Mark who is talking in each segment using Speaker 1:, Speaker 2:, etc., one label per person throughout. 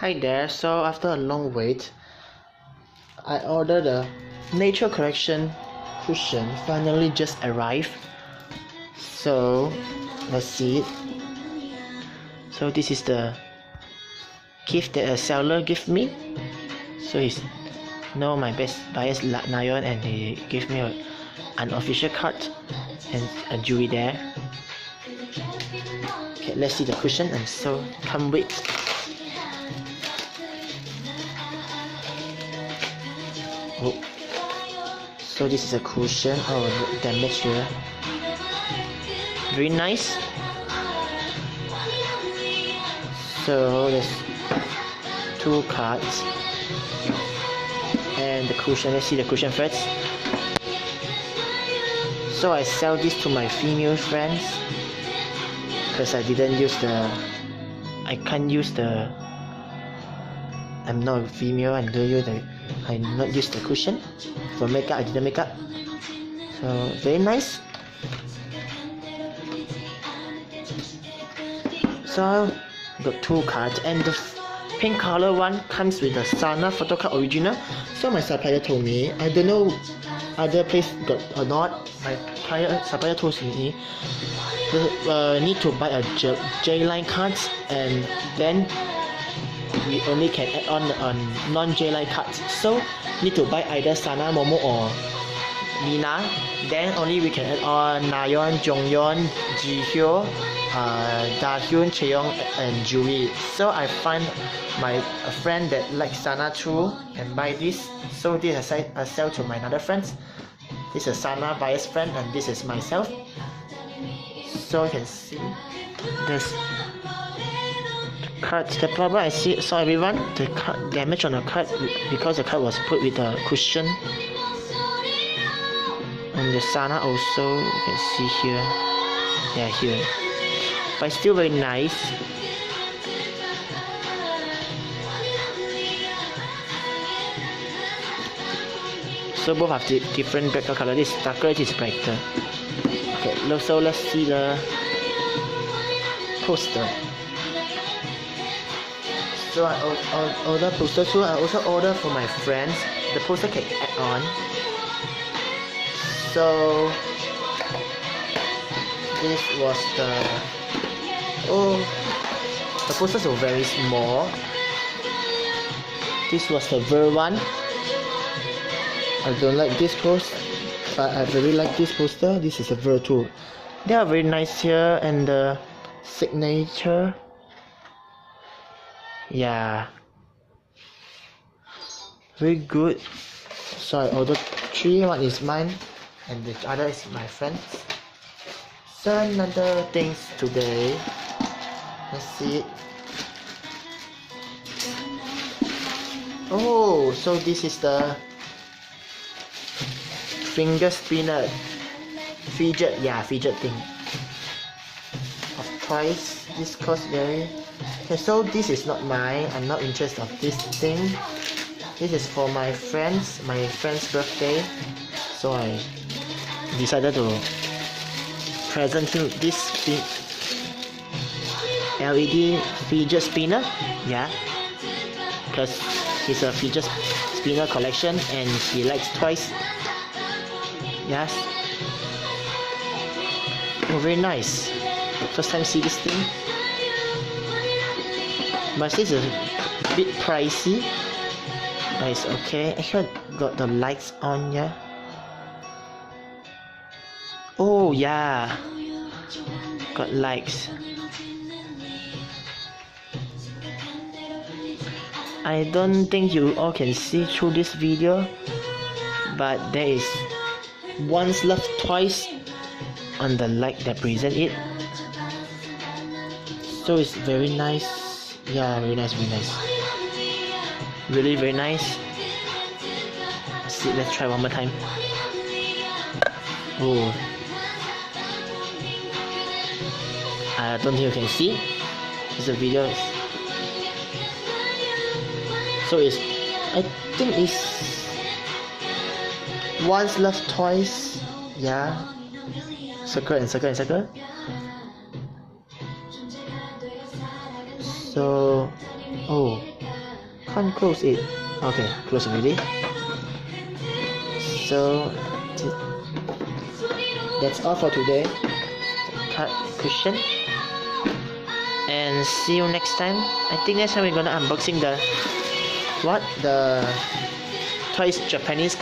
Speaker 1: Hi there, so after a long wait, I ordered a Nature Collection cushion, finally just arrived. So, let's see it. So this is the gift that a seller gave me. So he's my best buyers nayeon, and he gave me an unofficial card and a jewelry there. Okay, let's see the cushion. I'm so can't wait. Oh. So this is a cushion. Oh, damage here. Very nice. So there's two cards and the cushion. Let's see the cushion first. So I sell this to my female friends because I can't use the. I'm not female and I not use the cushion for makeup. I didn't make up. So very nice. So got two cards, and the pink color one comes with the Sana photo card original. So my supplier told me, I don't know other place got or not. My supplier told me need to buy a J-line cards, and then we only can add on non-J-line cards. So need to buy either Sana, Momo or Mina. Then only we can add on Nayeon, Jongyeon, Jihyo, Dahyun, Cheong and Jui. So I find a friend that likes Sana too and buy this. So this I sell to my other friends. This is Sana buyer's friend, and this is myself. So you can see this card. The problem I saw everyone, the card damage on the card because the card was put with a cushion. And the Sana also, you can see here. Yeah, here. But it's still very nice. So both have the different background color. This is darker, this is brighter. Okay, so let's see the poster. So I order poster too. I also order for my friends. The poster can add on. So this was the posters were very small. This was the Ver one. I don't like this poster, but I really like this poster. This is a Ver 2. They are very nice here, and the signature. Yeah, very good. So I ordered 3. One is mine and the other is my friend's. So another things today, let's see. Oh, so this is the finger spinner fidget thing of toys. This cost very. Okay, so this is not mine. I'm not interested of this thing. This is for my friend's birthday. So I decided to present him this LED fidget spinner. Yeah, because he's a fidget spinner collection and he likes toys. Yes. Oh, very nice. First time see this thing. But this is a bit pricey. But it's okay. Actually got the lights on, yeah. Oh yeah. Got lights. I don't think you all can see through this video, but there is once love twice on the light that present it. So it's very nice. Yeah, very nice. Really very nice. See, let's try one more time. Oh, I don't think you can see. It's a video. So I think it's once love twice. Yeah, circle and circle. So, oh, Can't close it. Okay, close already. So that's all for today. Card cushion. And see you next time. I think next time we're gonna unboxing the Toys Japanese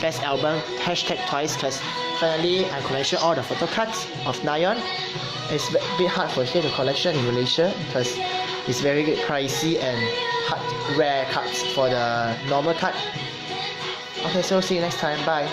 Speaker 1: best album #Toys, because finally I collection all the photo cards of nayeon. It's a bit hard for here to collection in Malaysia because it's very pricey and rare cards for the normal card. Okay, so see you next time. Bye.